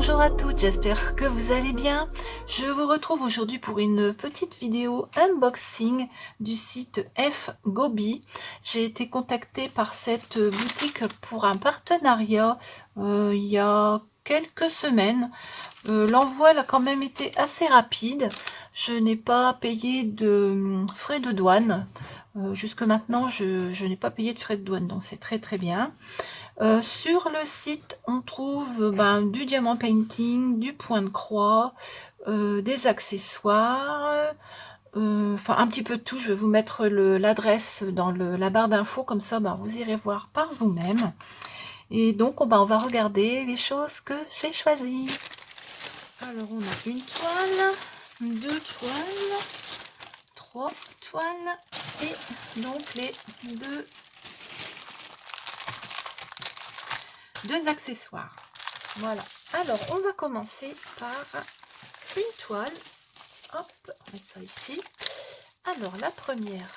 Bonjour à toutes, j'espère que vous allez bien. Je vous retrouve aujourd'hui pour une petite vidéo unboxing du site Fgobi. J'ai été contactée par cette boutique pour un partenariat il y a quelques semaines. L'envoi a quand même été assez rapide. Je n'ai pas payé de frais de douane. Jusque maintenant, je n'ai pas payé de frais de douane, donc c'est très très bien. Sur le site, on trouve du diamant painting, du point de croix, des accessoires, enfin un petit peu de tout. Je vais vous mettre l'adresse dans la barre d'infos, comme ça vous irez voir par vous-même. Et donc on va regarder les choses que j'ai choisies. Alors on a une toile, deux toiles, trois toiles et donc les deux accessoires. Voilà. Alors, on va commencer par une toile. Hop, on va mettre ça ici. Alors, la première.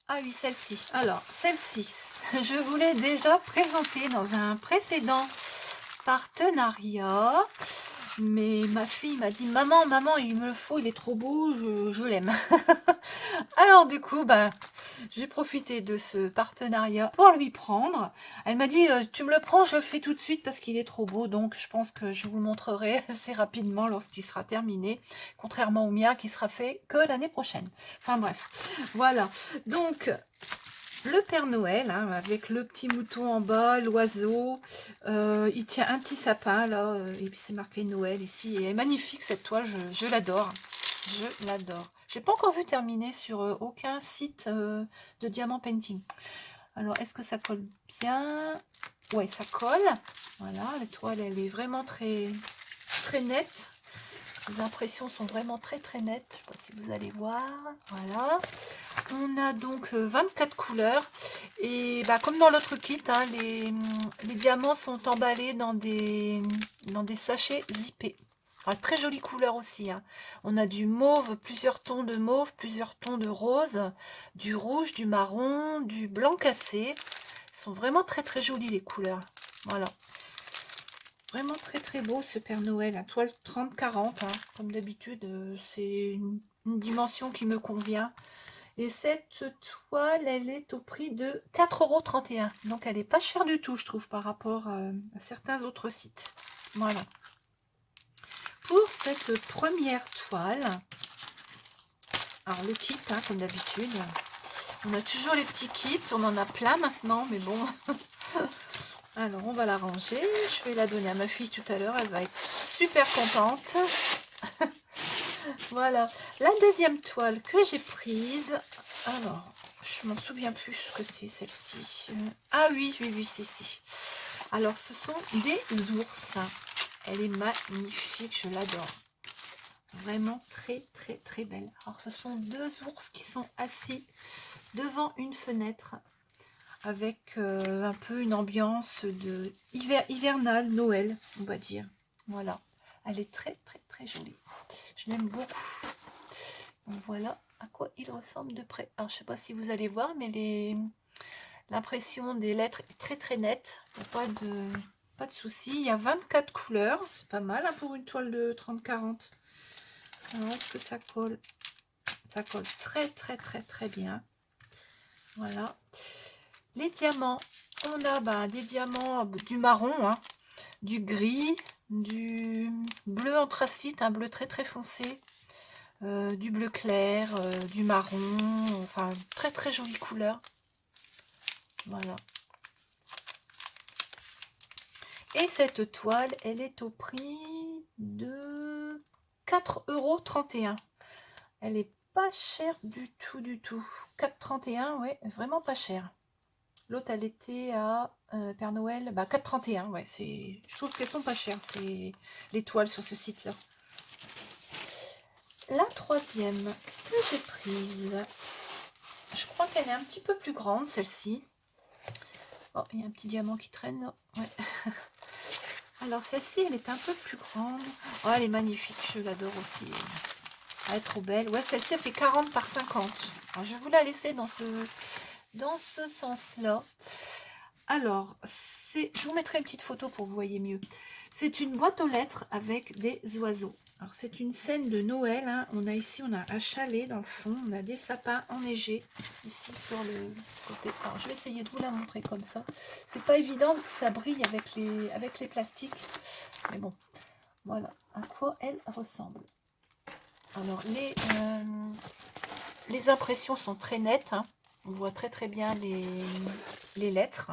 Ah oui, celle-ci. Alors, celle-ci, je vous l'ai déjà présentée dans un précédent partenariat. Mais ma fille m'a dit, maman, il me le faut, il est trop beau, je l'aime. Alors du coup, j'ai profité de ce partenariat pour lui prendre. Elle m'a dit, tu me le prends, je le fais tout de suite parce qu'il est trop beau. Donc je pense que je vous le montrerai assez rapidement lorsqu'il sera terminé. Contrairement au mien qui sera fait que l'année prochaine. Enfin bref, voilà. Donc le Père Noël, hein, avec le petit mouton en bas, l'oiseau, il tient un petit sapin là, et puis c'est marqué Noël ici, et elle est magnifique cette toile, je l'adore, je l'adore. Je n'ai pas encore vu terminer sur aucun site de diamant painting. Alors est-ce que ça colle bien? Ouais, ça colle, voilà, la toile elle est vraiment très, très nette. Les impressions sont vraiment très très nettes, je ne sais pas si vous allez voir, voilà. On a donc 24 couleurs et comme dans l'autre kit, hein, les diamants sont emballés dans des sachets zippés. Enfin, très jolie couleur aussi, hein. On a du mauve, plusieurs tons de mauve, plusieurs tons de rose, du rouge, du marron, du blanc cassé. Ils sont vraiment très très jolies les couleurs. Voilà. Vraiment très très beau ce Père Noël, à toile 30-40, hein. Comme d'habitude, c'est une dimension qui me convient. Et cette toile, elle est au prix de 4,31 €. Donc elle n'est pas chère du tout, je trouve, par rapport à certains autres sites. Voilà. Pour cette première toile, alors le kit, hein, comme d'habitude, on a toujours les petits kits, on en a plein maintenant, mais bon. Alors on va la ranger, je vais la donner à ma fille tout à l'heure, elle va être super contente. Voilà, la deuxième toile que j'ai prise, alors je m'en souviens plus ce que c'est celle-ci. Ah oui, si. Alors ce sont des ours, elle est magnifique, je l'adore. Vraiment très très très belle. Alors ce sont deux ours qui sont assis devant une fenêtre avec un peu une ambiance de hivernale, Noël, on va dire. Voilà, elle est très très très jolie. Je l'aime beaucoup. Donc voilà à quoi il ressemble de près. Alors je sais pas si vous allez voir, mais l'impression des lettres est très très nette. Il n'y a pas de souci. Il y a 24 couleurs. C'est pas mal, hein, pour une toile de 30-40. Alors est-ce que ça colle? Ça colle très très très très bien. Voilà. Les diamants. On a des diamants du marron, hein, du gris, du bleu anthracite, un bleu très très foncé, du bleu clair, du marron, enfin très très jolie couleur. Voilà. Et cette toile, elle est au prix de 4,31 €. Elle est pas chère du tout, du tout. 4,31 €, ouais, vraiment pas cher. L'autre, elle était à Père Noël, 4,31 €, ouais, je trouve qu'elles sont pas chères, les toiles sur ce site-là. La troisième que j'ai prise, je crois qu'elle est un petit peu plus grande, celle-ci. Oh, il y a un petit diamant qui traîne. Ouais. Alors celle-ci, elle est un peu plus grande. Oh, elle est magnifique, je l'adore aussi. Elle est trop belle. Ouais, celle-ci, elle fait 40 par 50. Alors, je vais vous la laisser dans ce sens-là. Alors, je vous mettrai une petite photo pour que vous voyez mieux. C'est une boîte aux lettres avec des oiseaux. Alors, c'est une scène de Noël. Hein. On a ici, on a un chalet dans le fond. On a des sapins enneigés ici sur le côté. Alors, je vais essayer de vous la montrer comme ça. C'est pas évident parce que ça brille avec les plastiques. Mais bon, voilà à quoi elle ressemble. Alors, les impressions sont très nettes. Hein. On voit très très bien les lettres.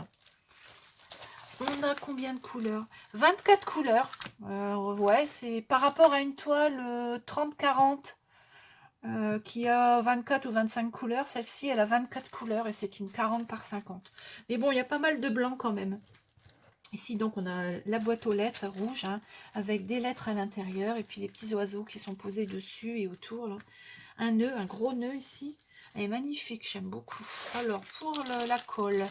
On a combien de couleurs? 24 couleurs. Ouais, c'est par rapport à une toile 30-40 qui a 24 ou 25 couleurs. Celle-ci, elle a 24 couleurs et c'est une 40 par 50. Mais bon, il y a pas mal de blanc quand même. Ici, donc, on a la boîte aux lettres rouge hein, avec des lettres à l'intérieur et puis les petits oiseaux qui sont posés dessus et autour. Là. Un nœud, un gros nœud ici. Elle est magnifique, j'aime beaucoup. Alors, pour la colle,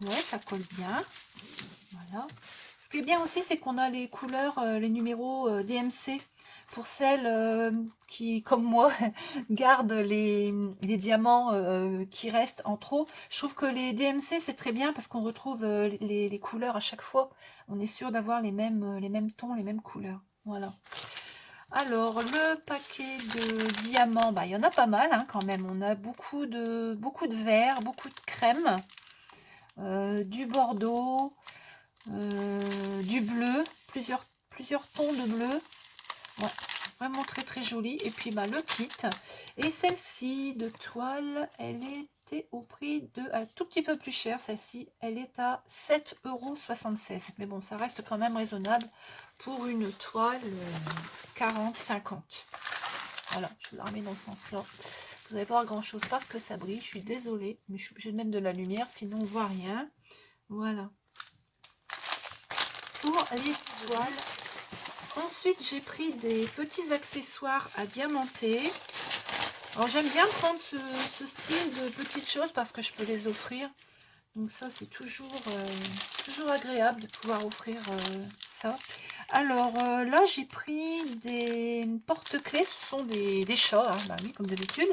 ouais, ça colle bien. Voilà. Ce qui est bien aussi, c'est qu'on a les couleurs, les numéros DMC pour celles qui, comme moi, gardent les diamants qui restent en trop. Je trouve que les DMC, c'est très bien parce qu'on retrouve les couleurs à chaque fois. On est sûr d'avoir les mêmes tons, les mêmes couleurs. Voilà. Alors, le paquet de diamants, bah, il y en a pas mal hein, quand même. On a beaucoup de vert, beaucoup de crème, du bordeaux, du bleu, plusieurs tons de bleu. Ouais, vraiment très très joli. Et puis bah, le kit. Et celle-ci de toile, elle était au prix de un tout petit peu plus cher. Celle-ci, elle est à 7,76 €. Mais bon, ça reste quand même raisonnable pour une toile 40-50. Voilà, je vous la remets dans ce sens-là. Vous n'allez pas voir grand-chose parce que ça brille. Je suis désolée, mais je suis obligée de mettre de la lumière, sinon on ne voit rien. Voilà. Pour les toiles. Ensuite, j'ai pris des petits accessoires à diamanter. Alors, j'aime bien prendre ce style de petites choses parce que je peux les offrir. Donc ça, c'est toujours agréable de pouvoir offrir ça. Alors là, j'ai pris des porte-clés. Ce sont des chats, hein. Bah oui, comme d'habitude.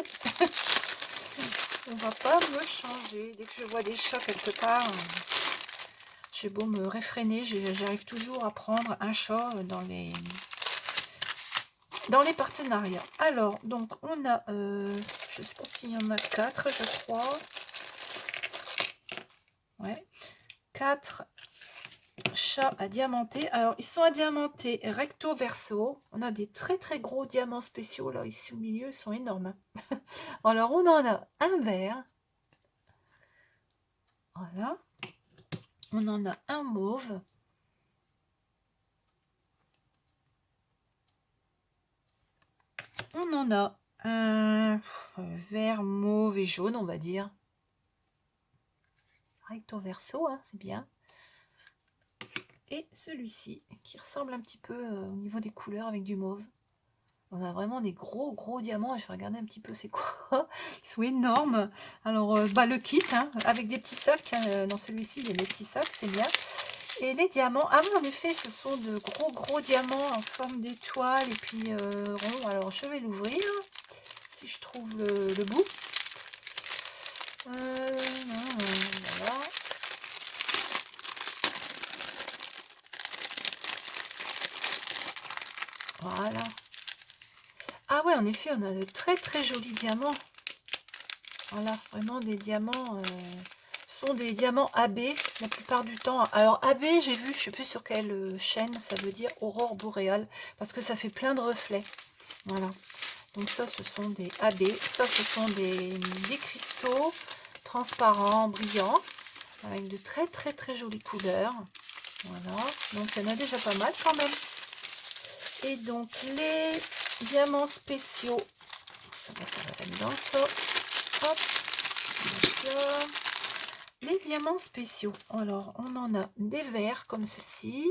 On va pas me changer. Dès que je vois des chats quelque part, j'ai beau me réfréner, j'arrive toujours à prendre un chat dans les partenariats. Alors, donc, on a, je ne sais pas s'il y en a 4, je crois. Ouais, 4 chats à diamanter. Alors, ils sont à diamanter recto verso. On a des très très gros diamants spéciaux là, ici au milieu, ils sont énormes. Alors, on en a un vert. Voilà. On en a un mauve. On en a un vert, mauve et jaune, on va dire. Recto verso, hein, c'est bien. Et celui-ci, qui ressemble un petit peu au niveau des couleurs avec du mauve. On a vraiment des gros diamants. Je vais regarder un petit peu c'est quoi. Ils sont énormes. Alors, bah, le kit, hein, avec des petits sacs. Hein, dans celui-ci, il y a des petits sacs, c'est bien. Et les diamants, ah oui, en effet, ce sont de gros diamants en forme d'étoile et puis rond. Alors, je vais l'ouvrir, si je trouve le bout. Voilà. Voilà. Ah ouais, en effet, on a de très très jolis diamants. Voilà, vraiment des diamants. Sont des diamants AB la plupart du temps. Alors AB, j'ai vu, je ne sais plus sur quelle chaîne, ça veut dire aurore boréale, parce que ça fait plein de reflets. Voilà. Donc ça, ce sont des AB. Ça, ce sont des cristaux transparents, brillants, avec de très très très jolies couleurs. Voilà. Donc il y en a déjà pas mal quand même. Et donc les diamants spéciaux. Ça va être dans ça. Hop. D'accord. Les diamants spéciaux. Alors, on en a des verts comme ceci.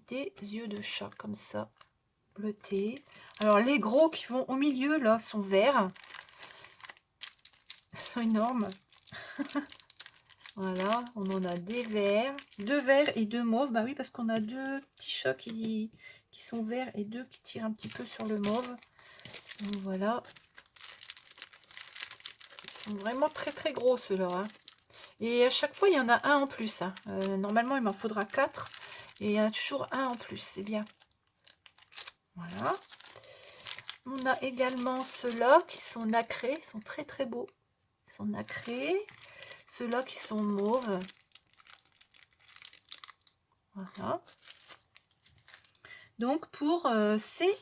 Des yeux de chat comme ça, bleutés. Alors, les gros qui vont au milieu, là, sont verts. Ils sont énormes. Voilà, on en a des verts. 2 verts et 2 mauves. Bah oui, parce qu'on a 2 petits chats qui sont verts et 2 qui tirent un petit peu sur le mauve. Donc, voilà. sont vraiment très très gros ceux-là. Hein. Et à chaque fois, il y en a un en plus. Hein. Normalement, il m'en faudra 4. Et il y en a toujours un en plus. C'est bien. Voilà. On a également ceux-là qui sont nacrés. Ils sont très très beaux. Ils sont nacrés. Ceux-là qui sont mauves. Voilà. Donc pour ces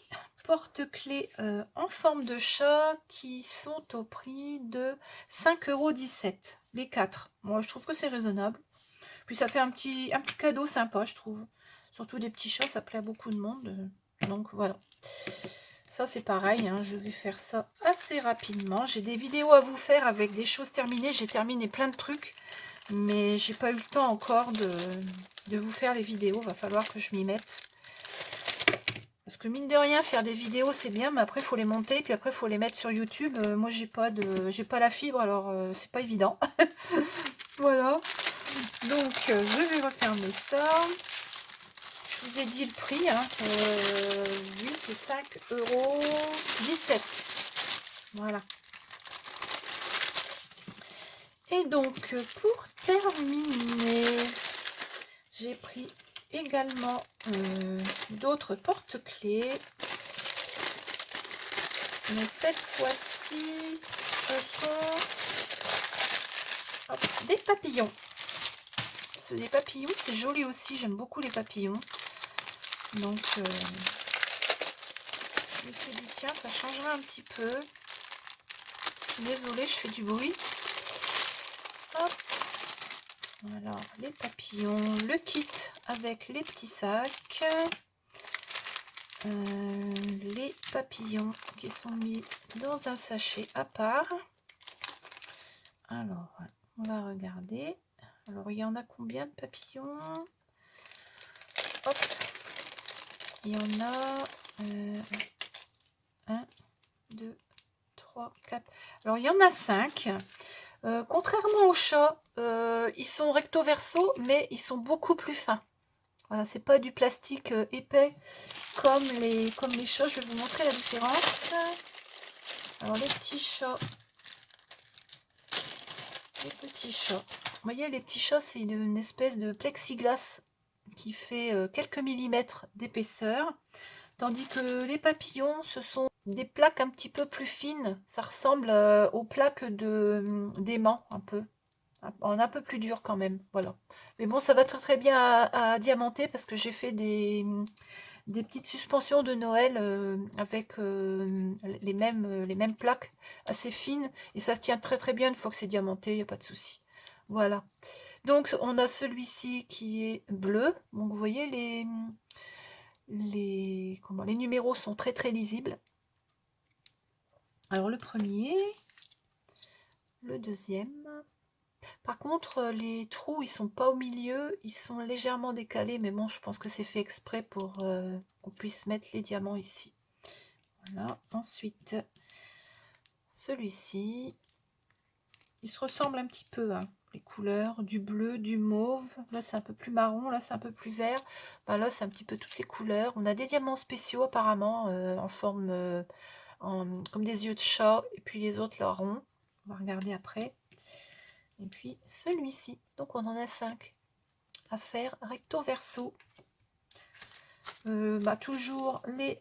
porte-clés en forme de chat qui sont au prix de 5,17 € les 4. Moi je trouve que c'est raisonnable. Puis ça fait un petit cadeau sympa je trouve. Surtout des petits chats, ça plaît à beaucoup de monde. Donc voilà. Ça c'est pareil, hein, je vais faire ça assez rapidement. J'ai des vidéos à vous faire avec des choses terminées. J'ai terminé plein de trucs. Mais j'ai pas eu le temps encore de vous faire les vidéos. Va falloir que je m'y mette. Parce que mine de rien, faire des vidéos, c'est bien, mais après, il faut les monter, puis après, il faut les mettre sur YouTube. Moi, j'ai pas la fibre, alors c'est pas évident. Voilà. Donc, je vais refermer ça. Je vous ai dit le prix. Hein. Oui, c'est 5,17 €. Voilà. Et donc, pour terminer, j'ai pris également d'autres porte-clés. Mais cette fois-ci, ce sont des papillons. Des papillons, c'est joli aussi. J'aime beaucoup les papillons. Donc, je me suis dit, tiens, ça changera un petit peu. Désolée, je fais du bruit. Hop. Voilà, les papillons, le kit avec les petits sacs. Les papillons qui sont mis dans un sachet à part. Alors, on va regarder. Alors, il y en a combien de papillons? Hop. Il y en a 1, 2, 3, 4. Alors, il y en a 5. Contrairement aux chats, ils sont recto verso, mais ils sont beaucoup plus fins. Voilà, c'est pas du plastique épais comme les chats. Je vais vous montrer la différence. Alors, les petits chats. Vous voyez, les petits chats, c'est une espèce de plexiglas qui fait quelques millimètres d'épaisseur. Tandis que les papillons, ce sont des plaques un petit peu plus fines. Ça ressemble aux plaques d'aimant, un peu. Un peu plus dur quand même, voilà. Mais bon, ça va très très bien à diamanter parce que j'ai fait des petites suspensions de Noël avec les mêmes plaques assez fines. Et ça se tient très très bien une fois que c'est diamanté, il n'y a pas de souci. Voilà. Donc on a celui-ci qui est bleu. Donc vous voyez les numéros sont très très lisibles. Alors le premier, le deuxième. Par contre, les trous, ils sont pas au milieu, ils sont légèrement décalés, mais bon, je pense que c'est fait exprès pour qu'on puisse mettre les diamants ici. Voilà. Ensuite, celui-ci, il se ressemble un petit peu, hein, les couleurs, du bleu, du mauve. Là, c'est un peu plus marron, là, c'est un peu plus vert. Ben, là, c'est un petit peu toutes les couleurs. On a des diamants spéciaux, apparemment, en forme, comme des yeux de chat, et puis les autres, là, ronds. On va regarder après. Et puis celui-ci, donc on en a 5 à faire recto verso. Toujours les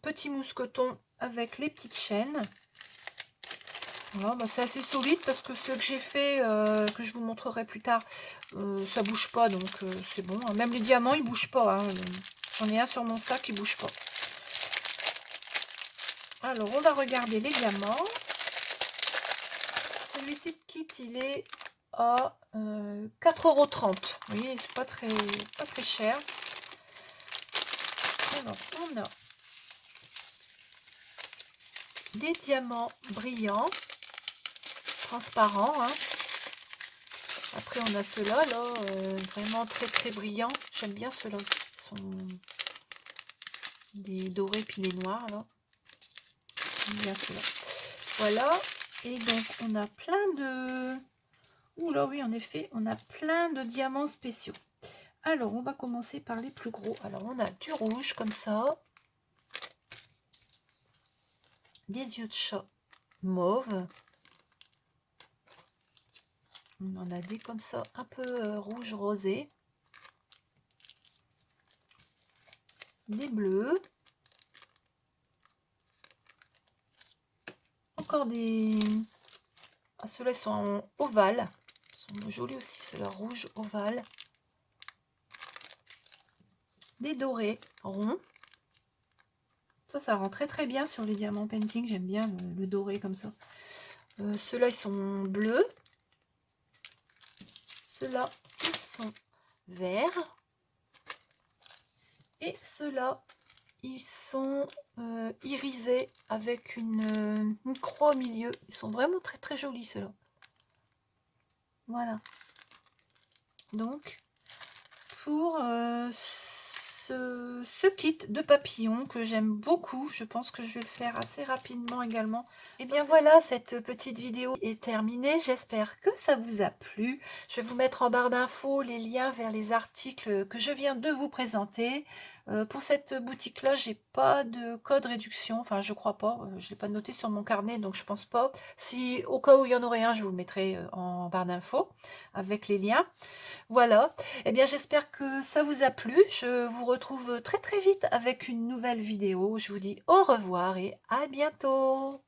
petits mousquetons avec les petites chaînes. Voilà, c'est assez solide parce que ceux que j'ai fait, que je vous montrerai plus tard, ça bouge pas, donc c'est bon. Même les diamants, ils bougent pas. Hein. J'en ai un sur mon sac, il bouge pas. Alors, on va regarder les diamants. Celui-ci de kit, il est à 4,30 €. Vous voyez, c'est pas très cher. Alors, on a des diamants brillants, transparents. Hein. Après, on a ceux-là, là, vraiment très très brillants. J'aime bien ceux-là qui sont des dorés puis des noirs. Là. J'aime bien ceux-là. Voilà. Et donc, on a plein de... Oula, oui, en effet, on a plein de diamants spéciaux. Alors, on va commencer par les plus gros. Alors, on a du rouge, comme ça. Des yeux de chat mauve. On en a des comme ça, un peu rouge rosé. Des bleus. Encore des... Ah, ceux-là sont en ovale. Ils sont jolis aussi, ceux-là rouge ovale. Des dorés ronds. Ça rend très très bien sur les diamants painting. J'aime bien le doré comme ça. Ceux-là, ils sont bleus. Ceux-là, ils sont verts. Et ceux-là, ils sont irisés avec une croix au milieu. Ils sont vraiment très très jolis ceux-là. Voilà. Donc, pour ce kit de papillons que j'aime beaucoup, je pense que je vais le faire assez rapidement également. Et bien voilà, cette petite vidéo est terminée. J'espère que ça vous a plu. Je vais vous mettre en barre d'infos les liens vers les articles que je viens de vous présenter. Pour cette boutique-là, j'ai pas de code réduction, enfin je crois pas, je l'ai pas noté sur mon carnet, donc je pense pas. Si au cas où il y en aurait un, je vous le mettrai en barre d'infos avec les liens. Voilà, eh bien j'espère que ça vous a plu. Je vous retrouve très très vite avec une nouvelle vidéo. Je vous dis au revoir et à bientôt.